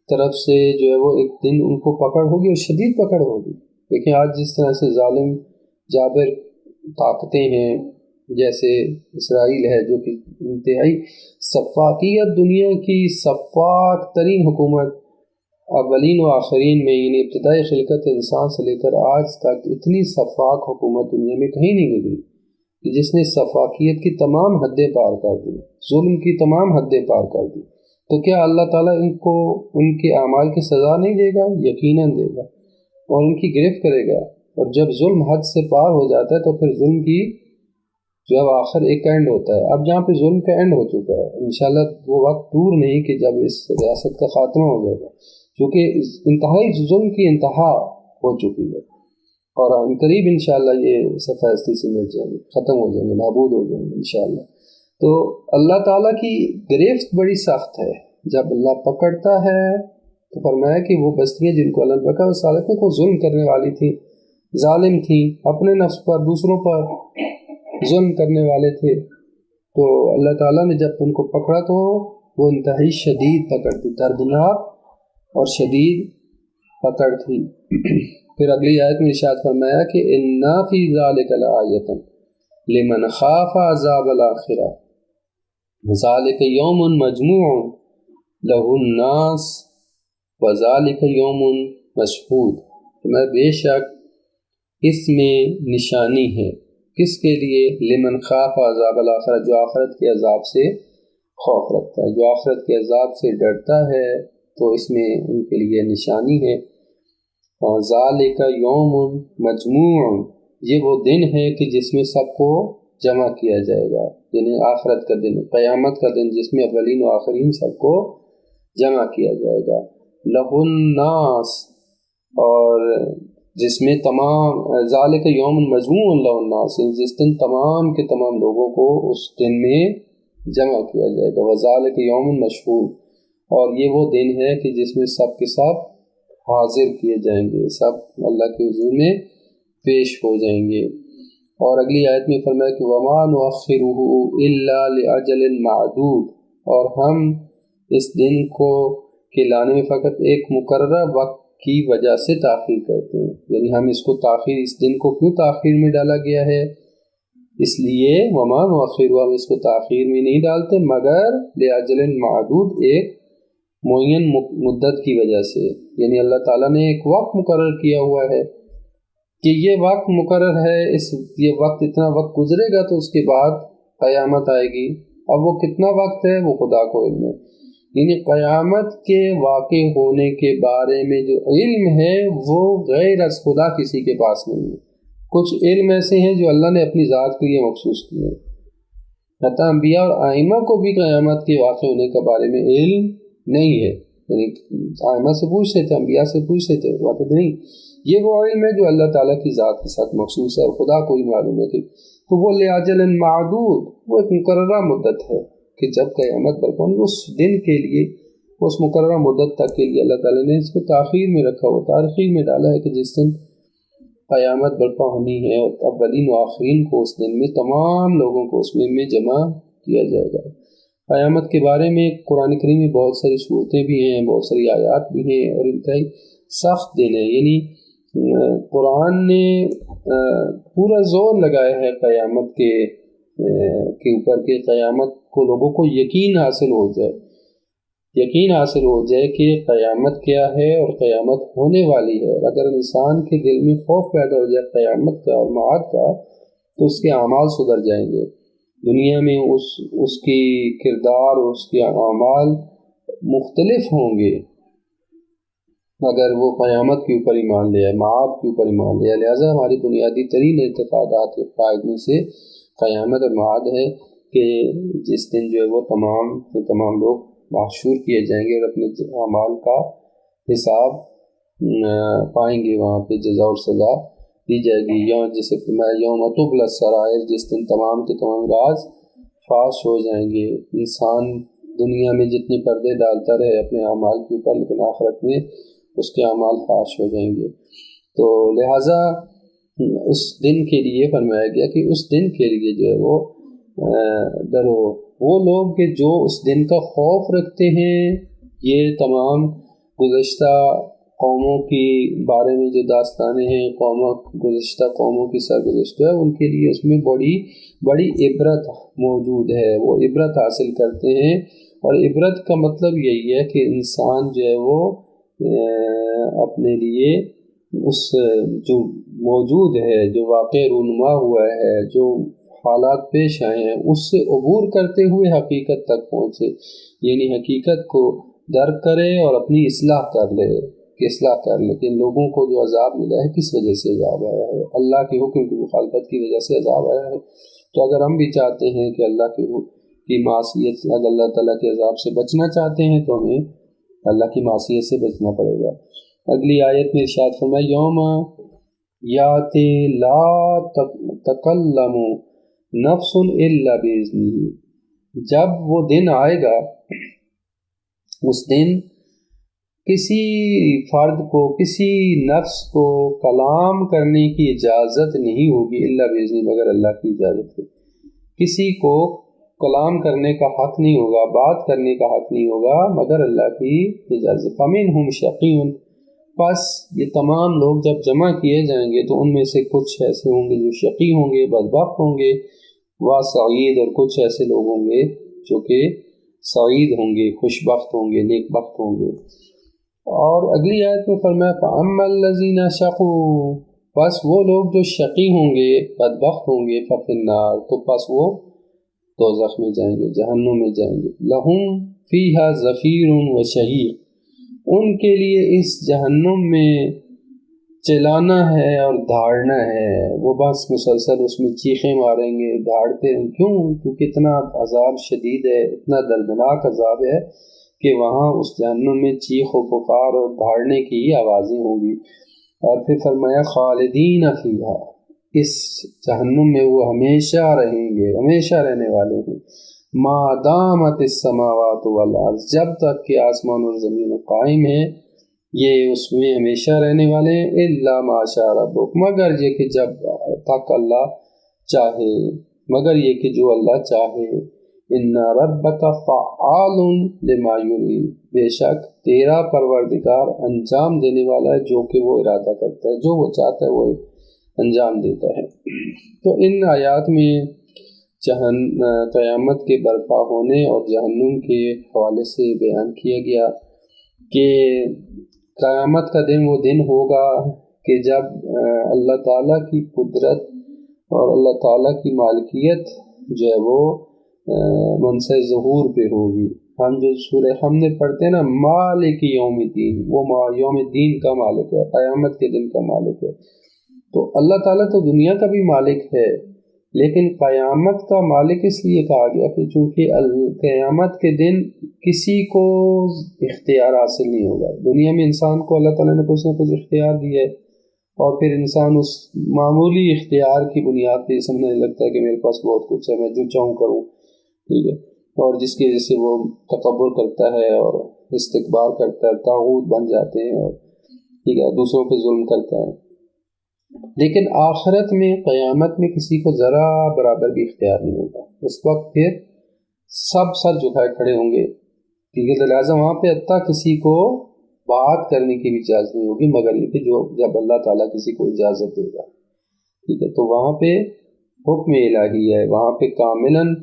طرف سے جو ہے وہ ایک دن ان کو پکڑ ہوگی اور شدید پکڑ ہوگی۔ لیکن آج جس طرح سے ظالم جابر طاقتیں ہیں، جیسے اسرائیل ہے جو کہ انتہائی سفاکیت، دنیا کی سفاک ترین حکومت اولین و آخرین میں، یعنی ابتدائی خلقت انسان سے لے کر آج تک اتنی سفاک حکومت دنیا میں کہیں نہیں گزری کہ جس نے سفاکیت کی تمام حدیں پار کر دی، ظلم کی تمام حدیں پار کر دی، تو کیا اللہ تعالیٰ ان کو ان کے اعمال کی سزا نہیں دے گا؟ یقیناً دے گا، اور ان کی گرفت کرے گا، اور جب ظلم حد سے پار ہو جاتا ہے تو پھر ظلم کی جو اب آخر ایک اینڈ ہوتا ہے، اب جہاں پہ ظلم کا اینڈ ہو چکا ہے، انشاءاللہ وہ وقت دور نہیں کہ جب اس ریاست کا خاتمہ ہو جائے گا، کیونکہ انتہائی ظلم کی انتہا ہو چکی ہے، اور ان قریب انشاءاللہ یہ سفیدی سے مٹ جائیں گے، ختم ہو جائیں گے، نابود ہو جائیں گے انشاءاللہ۔ تو اللہ تعالیٰ کی گرفت بڑی سخت ہے، جب اللہ پکڑتا ہے تو فرمایا کہ وہ بستیاں جن کو اللہ بکا وسالت میں کو ظلم کرنے والی تھی، ظالم تھی، اپنے نفس پر دوسروں پر ظلم کرنے والے تھے، تو اللہ تعالیٰ نے جب ان کو پکڑا تو وہ انتہائی شدید پکڑ تھی، دردناک اور شدید پکڑ تھی۔ پھر اگلی آیت میں ارشاد فرمایا کہ اِنَّ فِي ذَلِكَ لَآیَةً لِمَنْ خَافَ عَذَابَ الْآخِرَةِ ذَلِكَ يَوْمٌ مَجْمُوعٌ لَهُ النَّاسُ وَذَلِكَ يَوْمٌ مَشْهُودٌ، میں بے شک اس میں نشانی ہے، کس کے لیے؟ لمن خاف عذاب الآخرہ، جو آخرت کے عذاب سے خوف رکھتا ہے، جو آخرت کے عذاب سے ڈرتا ہے، تو اس میں ان کے لیے نشانی ہے۔ ذالک یوم مجموع، یہ وہ دن ہے کہ جس میں سب کو جمع کیا جائے گا، یعنی آخرت کا دن، قیامت کا دن، جس میں اولین و آخرین سب کو جمع کیا جائے گا۔ لہ الناس، اور جس میں تمام، ذالک یوم مجموع لہ الناس، جس دن تمام کے تمام لوگوں کو اس دن میں جمع کیا جائے گا۔ وذالک یوم مشہود، اور یہ وہ دن ہے کہ جس میں سب کے سب حاضر کیے جائیں گے، سب اللہ کے حضور میں پیش ہو جائیں گے۔ اور اگلی آیت میں فرمایا کہ وما نؤخرہ الا لاجل معدود، اور ہم اس دن کو کے لانے میں فقط ایک مقررہ وقت کی وجہ سے تاخیر کرتے ہیں، یعنی ہم اس کو تاخیر، اس دن کو کیوں تاخیر میں ڈالا گیا ہے؟ اس لیے وما نؤخرہ، ہم اس کو تاخیر میں نہیں ڈالتے مگر لاجل معدود، ایک معین مدت کی وجہ سے، یعنی اللہ تعالیٰ نے ایک وقت مقرر کیا ہوا ہے کہ یہ وقت مقرر ہے، یہ وقت اتنا وقت گزرے گا تو اس کے بعد قیامت آئے گی. اب وہ کتنا وقت ہے وہ خدا کو علم ہے. یعنی قیامت کے واقع ہونے کے بارے میں جو علم ہے وہ غیر از خدا کسی کے پاس نہیں ہے. کچھ علم ایسے ہیں جو اللہ نے اپنی ذات کے لیے مخصوص کیے ہیں. حتیٰ انبیاء اور ائمہ کو بھی قیامت کے واقع ہونے کے بارے میں علم نہیں ہے. یعنی ائمہ سے پوچھتے تھے، انبیاء سے پوچھتے تھے، واقع نہیں. یہ وہ علم ہے جو اللہ تعالیٰ کی ذات کے ساتھ مخصوص ہے اور خدا کو ہی معلوم ہے. تو وہ لِأَجَلٍ مَعْدُودٍ، وہ ایک مقررہ مدت ہے کہ جب قیامت برپا ہوگی، اس دن کے لیے، اس مقررہ مدت تک کے لیے اللہ تعالیٰ نے اس کو تاخیر میں رکھا ہوا، تاخیر میں ڈالا ہے کہ جس دن قیامت برپا ہونی ہے اور اولین و آخرین کو اس دن میں تمام لوگوں کو اس میں جمع کیا جائے گا. قیامت کے بارے میں قرآن کریم میں بہت ساری صورتیں بھی ہیں، بہت ساری آیات بھی ہیں اور انتہائی سخت دن ہے. یعنی قرآن نے پورا زور لگایا ہے قیامت کے اوپر کہ قیامت کو لوگوں کو یقین حاصل ہو جائے کہ قیامت کیا ہے اور قیامت ہونے والی ہے. اور اگر انسان کے دل میں خوف پیدا ہو جائے قیامت کا اور معاد کا تو اس کے اعمال سدھر جائیں گے. دنیا میں اس کی کردار اور اس کے اعمال مختلف ہوں گے اگر وہ قیامت کے اوپر ایمان لے آئے، معاد کے اوپر ایمان لے آئے. لہٰذا ہماری بنیادی ترین اعتقادات کے قائد میں سے قیامت اور معاد ہے کہ جس دن جو ہے وہ تمام لوگ محشور کیے جائیں گے اور اپنے اعمال کا حساب پائیں گے. وہاں پہ جزا اور سزا دی جائے گی. جسے فرمایا یوم تبلی السرائر، جس دن تمام کے تمام راز فاش ہو جائیں گے. انسان دنیا میں جتنے پردے ڈالتا رہے اپنے اعمال کے اوپر، لیکن آخرت میں اس کے اعمال فاش ہو جائیں گے. تو لہٰذا اس دن کے لیے فرمایا گیا کہ اس دن کے لیے جو ہے وہ ڈرو. وہ لوگ کہ جو اس دن کا خوف رکھتے ہیں، یہ تمام گزشتہ قوموں کی بارے میں جو داستانیں ہیں، گزشتہ قوموں کی سرگزشت ہے، ان کے لیے اس میں بڑی عبرت موجود ہے. وہ عبرت حاصل کرتے ہیں اور عبرت کا مطلب یہی ہے کہ انسان جو ہے وہ اپنے لیے اس جو موجود ہے، جو واقع رونما ہوا ہے، جو حالات پیش آئے ہیں، اس سے عبور کرتے ہوئے حقیقت تک پہنچے. یعنی حقیقت کو درک کرے اور اپنی اصلاح کر لے. کہ لوگوں کو جو عذاب ملا ہے کس وجہ سے عذاب آیا ہے، اللہ کے حکم کی مخالفت کی وجہ سے عذاب آیا ہے. تو اگر ہم بھی چاہتے ہیں کہ اللہ کی معصیت، اگر اللہ تعالیٰ کے عذاب سے بچنا چاہتے ہیں تو ہمیں اللہ کی معصیت سے بچنا پڑے گا. اگلی آیت میں ارشاد فرمایا یوم یاتی لا تکلم نفس الا باذنہ، جب وہ دن آئے گا، اس دن کسی فرد کو، کسی نفس کو کلام کرنے کی اجازت نہیں ہوگی الا باذنہ، مگر اللہ کی اجازت ہے. کسی کو کلام کرنے کا حق نہیں ہوگا، بات کرنے کا حق نہیں ہوگا مگر اللہ کی اجازت. فمنہم شقی، پس یہ تمام لوگ جب جمع کیے جائیں گے تو ان میں سے کچھ ایسے ہوں گے جو شقی ہوں گے، بدبخت ہوں گے، سعید، اور کچھ ایسے لوگ ہوں گے جو کہ سعید ہوں گے، خوش بخت ہوں گے، نیک بخت ہوں گے. اور اگلی آیت میں فرمایا فَأَمَّا الَّذِينَ شَقُوا، پس وہ لوگ جو شقی ہوں گے، بدبخت ہوں گے، فَفِي النَّارِ، تو پس وہ دوزخ میں جائیں گے، جہنم میں جائیں گے. لَهُمْ فِيهَا زَفِيرٌ وَشَهِيقٌ، ان کے لیے اس جہنم میں چلانا ہے اور دھاڑنا ہے. وہ بس مسلسل اس میں چیخیں ماریں گے، دھاڑتے ہیں. کیوں؟ کیونکہ اتنا عذاب شدید ہے، اتنا دردناک عذاب ہے کہ وہاں اس جہنم میں چیخ و پکار اور دھاڑنے کی ہی آوازیں ہوں گی. اور پھر فرمایا خالدین فیہا، اس جہنم میں وہ ہمیشہ رہیں گے، ہمیشہ رہنے والے ہیں. ما دامت السماوات والارض، جب تک کہ آسمان اور زمین قائم ہے یہ اس میں ہمیشہ رہنے والے ہیں. الا ما شاء ربک، مگر یہ کہ جب تک اللہ چاہے، مگر یہ کہ جو اللہ چاہے. ان ربک فعال لما یرید، بے شک تیرا پروردگار انجام دینے والا ہے جو کہ وہ ارادہ کرتا ہے، جو وہ چاہتا ہے وہ انجام دیتا ہے. تو ان آیات میں قیامت کے برپا ہونے اور جہنم کے حوالے سے بیان کیا گیا کہ قیامت کا دن وہ دن ہوگا کہ جب اللہ تعالیٰ کی قدرت اور اللہ تعالیٰ کی مالکیت جو ہے وہ منصب ظہور پہ ہوگی. ہم جو سورہ ہم نے پڑھتے ہیں نا مالک یوم الدین، وہ یوم الدین کا مالک ہے، قیامت کے دن کا مالک ہے. تو اللہ تعالیٰ تو دنیا کا بھی مالک ہے، لیکن قیامت کا مالک اس لیے کہا گیا کہ چونکہ قیامت کے دن کسی کو اختیار حاصل نہیں ہوگا. دنیا میں انسان کو اللہ تعالیٰ نے کچھ نہ کچھ اختیار دیا ہے، اور پھر انسان اس معمولی اختیار کی بنیاد پہ سمجھنے لگتا ہے کہ میرے پاس بہت کچھ ہے، میں جو چاہوں کروں، ٹھیک ہے، اور جس کی وجہ سے وہ تکبر کرتا ہے اور استکبار کرتا ہے، طاغوت بن جاتے ہیں، اور ٹھیک ہے دوسروں پہ ظلم کرتا ہے. لیکن آخرت میں قیامت میں کسی کو ذرا برابر بھی اختیار نہیں ہوگا. اس وقت پھر سب سر جھکائے کھڑے ہوں گے، ٹھیک ہے. تو لہٰذا وہاں پہ حتیٰ کسی کو بات کرنے کی بھی اجازت نہیں ہوگی مگر یہ کہ جو جب اللہ تعالیٰ کسی کو اجازت دے گا، ٹھیک ہے. تو وہاں پہ حکم الہی ہے، وہاں پہ کاملاً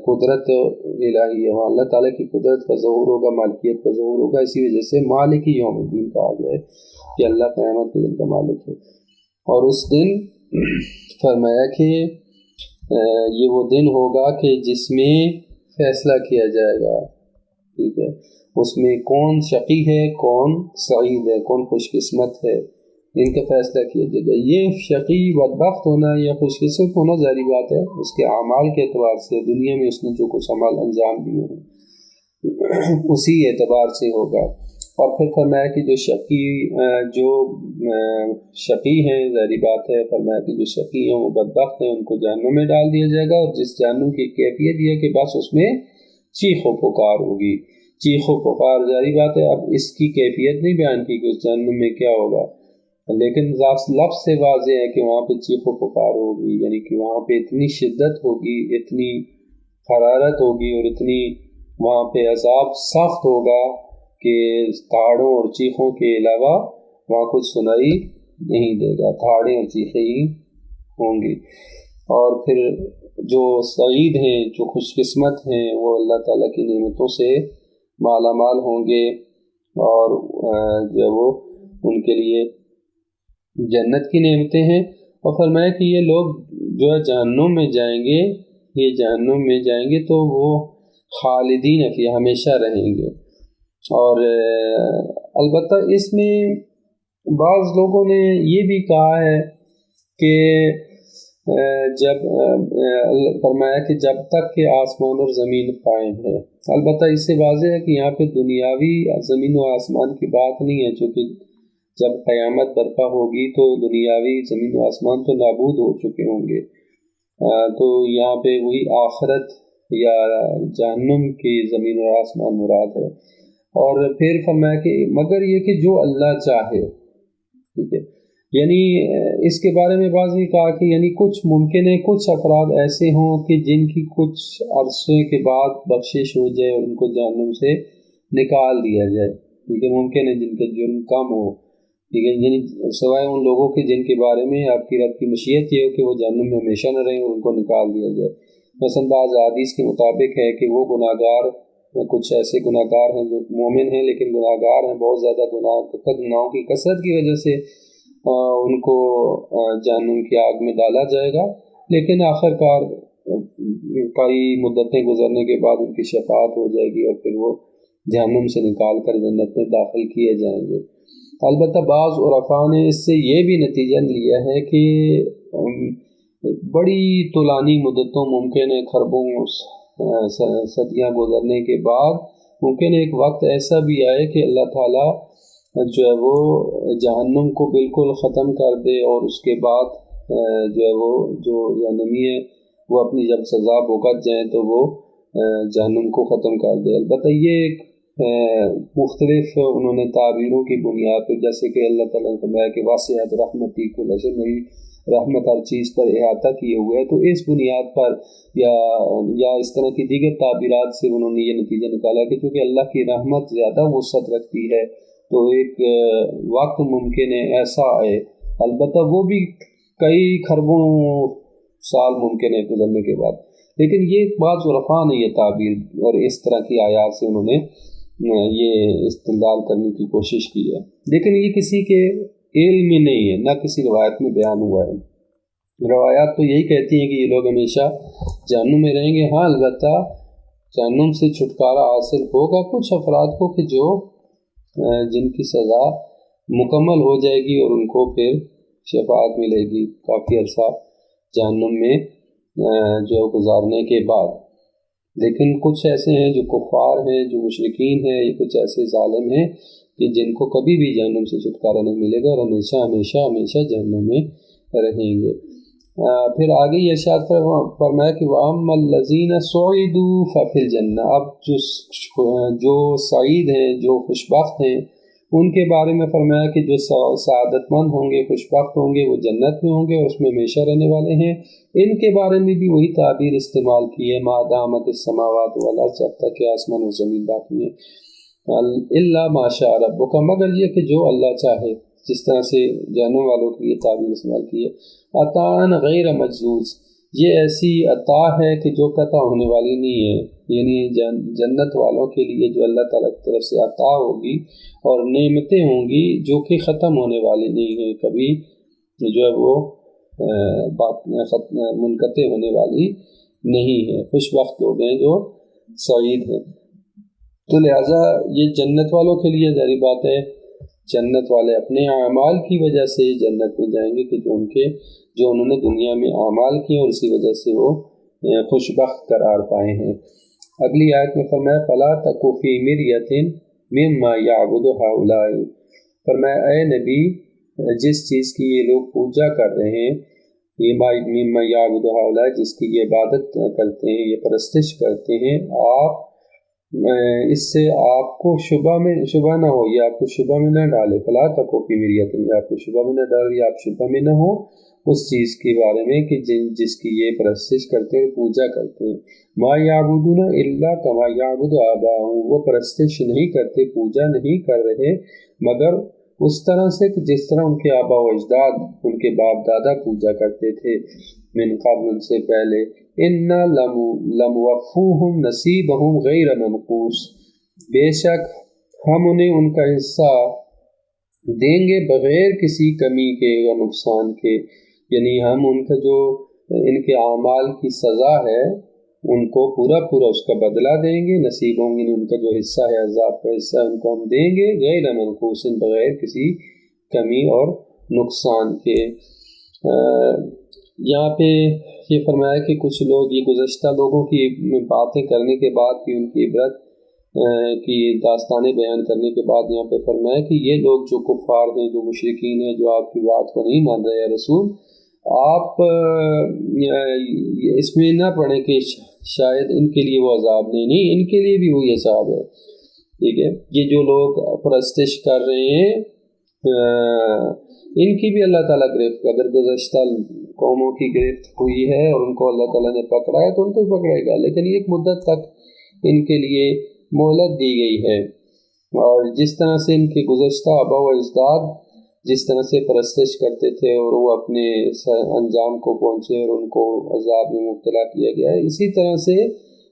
قدرت الہی ہے، وہاں اللہ تعالیٰ کی قدرت کا ظہور ہوگا، مالکیت کا ظہور ہوگا. اسی وجہ سے مالک یوم الدین کہا گیا ہے کہ اللہ قیامت کے دن کا مالک ہے. اور اس دن فرمایا کہ یہ وہ دن ہوگا کہ جس میں فیصلہ کیا جائے گا، ٹھیک ہے. اس میں کون شقی ہے، کون سعید ہے، کون خوش قسمت ہے، ان کا فیصلہ کیا جائے گا. یہ شقی بدبخت ہونا یا خوش قسمت ہونا ظاہری بات ہے اس کے اعمال کے اعتبار سے، دنیا میں اس نے جو کچھ عمل انجام دیے ہیں اسی اعتبار سے ہوگا. اور پھر فرمایا کہ جو شقی ہیں، ظاہری بات ہے، فرمایا کہ جو شقی ہیں وہ بدبخت ہیں، ان کو جہنم میں ڈال دیا جائے گا. اور جس جہنم کی کیفیت یہ ہے کہ بس اس میں چیخ و پکار ہوگی، چیخ و پکار. ظاہری بات ہے اب اس کی کیفیت نہیں بیان کی کہ اس جہنم میں کیا ہوگا، لیکن لفظ سے واضح ہے کہ وہاں پہ چیخ و پکار ہوگی، یعنی کہ وہاں پہ اتنی شدت ہوگی، اتنی حرارت ہوگی، اور اتنی وہاں پہ عذاب سخت ہوگا کہ دھاڑوں اور چیخوں کے علاوہ وہاں کچھ سنائی نہیں دے گا، دھاڑیں اور چیخیں ہی ہوں گی. اور پھر جو سعید ہیں، جو خوش قسمت ہیں، وہ اللہ تعالیٰ کی نعمتوں سے مالا مال ہوں گے، اور جو وہ ان کے لیے جنت کی نعمتیں ہیں. اور فرمایا کہ یہ لوگ جو ہے جہنم میں جائیں گے، یہ جہنم میں جائیں گے تو وہ خالدین فی ہمیشہ رہیں گے. اور البتہ اس میں بعض لوگوں نے یہ بھی کہا ہے کہ جب فرمایا کہ جب تک کہ آسمان اور زمین قائم ہے. البتہ اس سے واضح ہے کہ یہاں پہ دنیاوی زمین و آسمان کی بات نہیں ہے، چونکہ جب قیامت برپا ہوگی تو دنیاوی زمین و آسمان تو نابود ہو چکے ہوں گے. تو یہاں پہ وہی آخرت یا جہنم کی زمین و آسمان مراد ہے. اور پھر فرمایا کہ مگر یہ کہ جو اللہ چاہے، ٹھیک ہے. یعنی اس کے بارے میں بعض نے کہا کہ یعنی کچھ ممکن ہے کچھ افراد ایسے ہوں کہ جن کی کچھ عرصے کے بعد بخشش ہو جائے اور ان کو جہنم سے نکال دیا جائے، ٹھیک ہے. ممکن ہے جن کا جرم کم ہو، ٹھیک ہے، یعنی سوائے ان لوگوں کے جن کے بارے میں آپ کی رب کی مشیت یہ ہو کہ وہ جہنم میں ہمیشہ نہ رہیں اور ان کو نکال دیا جائے. مثلا بعض حدیث کے مطابق ہے کہ وہ گناہگار، کچھ ایسے گناہ گار ہیں جو مومن ہیں لیکن گناہ گار ہیں، بہت زیادہ گناہوں کی کثرت کی وجہ سے ان کو جہنم کی آگ میں ڈالا جائے گا. لیکن آخر کار کئی مدتیں گزرنے کے بعد ان کی شفاعت ہو جائے گی اور پھر وہ جہنم سے نکال کر جنت میں داخل کیے جائیں گے. البتہ بعض عرفاء نے اس سے یہ بھی نتیجہ لیا ہے کہ بڑی طولانی مدتوں، ممکن ہے خربوں صدیاں گزرنے کے بعد ممکن ایک وقت ایسا بھی آئے کہ اللہ تعالیٰ جو ہے وہ جہنم کو بالکل ختم کر دے، اور اس کے بعد جو ہے وہ جو جہنمی ہے وہ اپنی جب سزا بھگت جائیں تو وہ جہنم کو ختم کر دے. البتہ یہ ایک مختلف انہوں نے تعبیروں کی بنیاد پہ، جیسے کہ اللہ تعالیٰ نے فرمایا کہ واسعت رحمتی کل شیء، میری رحمت ہر چیز پر احاطہ کیے ہوئے ہے، تو اس بنیاد پر یا اس طرح کی دیگر تعبیرات سے انہوں نے یہ نتیجہ نکالا کہ چونکہ اللہ کی رحمت زیادہ وسعت رکھتی ہے تو ایک وقت ممکن ہے ایسا آئے، البتہ وہ بھی کئی خربوں سال ممکن ہے گزرنے کے بعد. لیکن یہ بعض عرفاء نے یہ تعبیر اور اس طرح کی آیات سے انہوں نے یہ استدلال کرنے کی کوشش کی ہے، لیکن یہ کسی کے علم میں نہیں ہے، نہ کسی روایت میں بیان ہوا ہے. روایات تو یہی کہتی ہیں کہ یہ لوگ ہمیشہ جہنم میں رہیں گے. ہاں البتہ جہنم سے چھٹکارا حاصل ہوگا کچھ افراد کو کہ جو جن کی سزا مکمل ہو جائے گی اور ان کو پھر شفاعت ملے گی کافی عرصہ جہنم میں جو گزارنے کے بعد. لیکن کچھ ایسے ہیں جو کفار ہیں، جو مشرکین ہیں، یہ کچھ ایسے ظالم ہیں کہ جن کو کبھی بھی جہنم سے چھٹکارا نہیں ملے گا اور ہمیشہ ہمیشہ ہمیشہ جہنم میں رہیں گے. پھر آگے یہ ارشاد فرمایا کہ وَأَمَّا الَّذِينَ سُعِدُوا فَفِي الْجَنَّةِ. اب جو سعید ہیں، جو خوشبخت ہیں، ان کے بارے میں فرمایا کہ جو سعادت مند ہوں گے، خوشبخت ہوں گے، وہ جنت میں ہوں گے اور اس میں ہمیشہ رہنے والے ہیں. ان کے بارے میں بھی وہی تعبیر استعمال کی ہے، ما دامت السماوات والارض، جب تک کہ آسمان و زمین باقی ہیں. الا ما شاء ربک، مگر یہ کہ جو اللہ چاہے. جس طرح سے جہنم والوں کے لیے تعبیر استعمال کی ہے عطاء غیر مجزوز، یہ ایسی عطا ہے کہ جو قطع ہونے والی نہیں ہے. یعنی جنت والوں کے لیے جو اللہ تعالیٰ کی طرف سے عطا ہوگی اور نعمتیں ہوں گی جو کہ ختم ہونے والی نہیں ہیں، کبھی جو ہے وہ منقطع ہونے والی نہیں ہے. خوش وقت لوگ ہیں جو سعید ہیں. تو لہٰذا یہ جنت والوں کے لیے ظاہری بات ہے، جنت والے اپنے اعمال کی وجہ سے جنت میں جائیں گے کہ جو انہوں نے دنیا میں اعمال کیے اور اسی وجہ سے وہ خوش بخت قرار پائے ہیں. اگلی آیت میں فرمایا فَلَا تَكُ فِي مِرْيَةٍ مِّمَّا يَعْبُدُ هَؤُلَاءِ. فرمایا اے نبی، جس چیز کی یہ لوگ پوجا کر رہے ہیں، یہ مِّمَّا يَعْبُدُ هَؤُلَاءِ، جس کی یہ عبادت کرتے ہیں، یہ پرستش کرتے ہیں، آپ اس سے آپ کو شبہ نہ ہو، یہ آپ کو شبہ میں نہ ڈالے. فَلَا تَكُ فِي مِرْيَةٍ، یہ آپ کو شبہ میں نہ ڈالے، آپ شبہ میں نہ ہو اس چیز کے بارے میں کہ جس کی یہ پرستش کرتے ہیں، پوجا کرتے ہیں. مَا يَعْبُدُونَ إِلَّا كَمَا يَعْبُدُ آبَاؤُهُمْ، وہ پرستش نہیں کرتے، پوجا نہیں کر رہے مگر اس طرح سے کہ جس طرح ان کے آبا و اجداد، ان کے باپ دادا پوجا کرتے تھے. من قبل، ان سے پہلے. اِنَّا لَمُوَفُّوهُمْ نَصِيبَهُمْ غَيْرَ مَنْقُوصٍ، بے شک ہم انہیں ان کا حصہ دیں گے بغیر کسی کمی کے یا نقصان کے. یعنی ہم ان کا جو ان کے اعمال کی سزا ہے ان کو پورا اس کا بدلہ دیں گے. نصیب ہوں گے، ان کا جو حصہ ہے، عذاب کا حصہ، ان کو ہم دیں گے غیر منقوص، بغیر کسی کمی اور نقصان کے. یہاں پہ یہ فرمایا کہ کچھ لوگ، یہ گزشتہ لوگوں کی باتیں کرنے کے بعد کہ ان کی عبرت کی داستانیں بیان کرنے کے بعد یہاں پہ فرمایا کہ یہ لوگ جو کفار ہیں، جو مشرکین ہیں، جو آپ کی بات کو نہیں مان رہے ہیں رسول، آپ اس میں نہ پڑھیں کہ شاید ان کے لیے وہ عذاب نہیں، ان کے لیے بھی وہی عذاب ہے. ٹھیک ہے، یہ جو لوگ پرستش کر رہے ہیں ان کی بھی اللہ تعالیٰ گرفت، اگر گزشتہ قوموں کی گرفت ہوئی ہے اور ان کو اللہ تعالیٰ نے پکڑا ہے تو ان کو پکڑے گا، لیکن ایک مدت تک ان کے لیے مہلت دی گئی ہے. اور جس طرح سے ان کے گزشتہ آبا و اجداد جس طرح سے پرستش کرتے تھے اور وہ اپنے انجام کو پہنچے اور ان کو عذاب میں مبتلا کیا گیا ہے، اسی طرح سے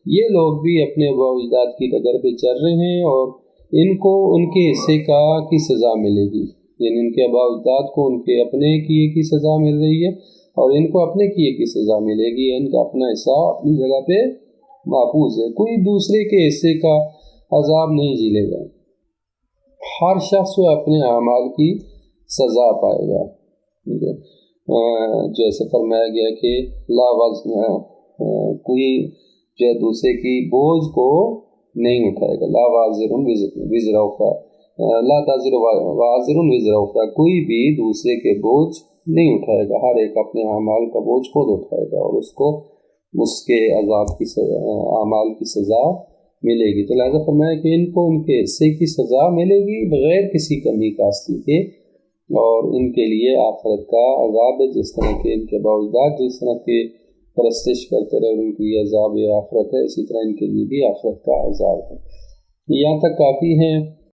یہ لوگ بھی اپنے آبا و اجداد کی ڈگر پہ چل رہے ہیں اور ان کو ان کے حصے کی سزا ملے گی. یعنی ان کے آبا و اجداد کو ان کے اپنے کیے کی سزا مل رہی ہے اور ان کو اپنے کیے کی سزا ملے گی. ان کا اپنا حصہ اپنی جگہ پہ محفوظ ہے، کوئی دوسرے کے حصے کا عذاب نہیں جھیلے گا. ہر شخص اپنے اعمال کی سزا پائے گا. جیسے فرمایا گیا کہ لا وزن، کوئی جو ہے دوسرے کی بوجھ کو نہیں اٹھائے گا. لا وازر وزر اخرى، لا تزر وازر وزر اخرى، کوئی بھی دوسرے کے بوجھ نہیں اٹھائے گا. ہر ایک اپنے اعمال کا بوجھ خود اٹھائے گا اور اس کو اس کے عذاب کی اعمال کی سزا ملے گی. تو لہٰذا فرمایا کہ ان کو ان کے حصے کی سزا ملے گی بغیر کسی کمی کاستی کے، اور ان کے لیے آخرت کا عذاب ہے. جس طرح کے ان کے باوجود جس طرح کے پرستش کرتے رہے ان کے لیے عذاب آخرت ہے، اسی طرح ان کے لیے بھی آخرت کا عذاب ہے. یہاں تک کافی ہیں.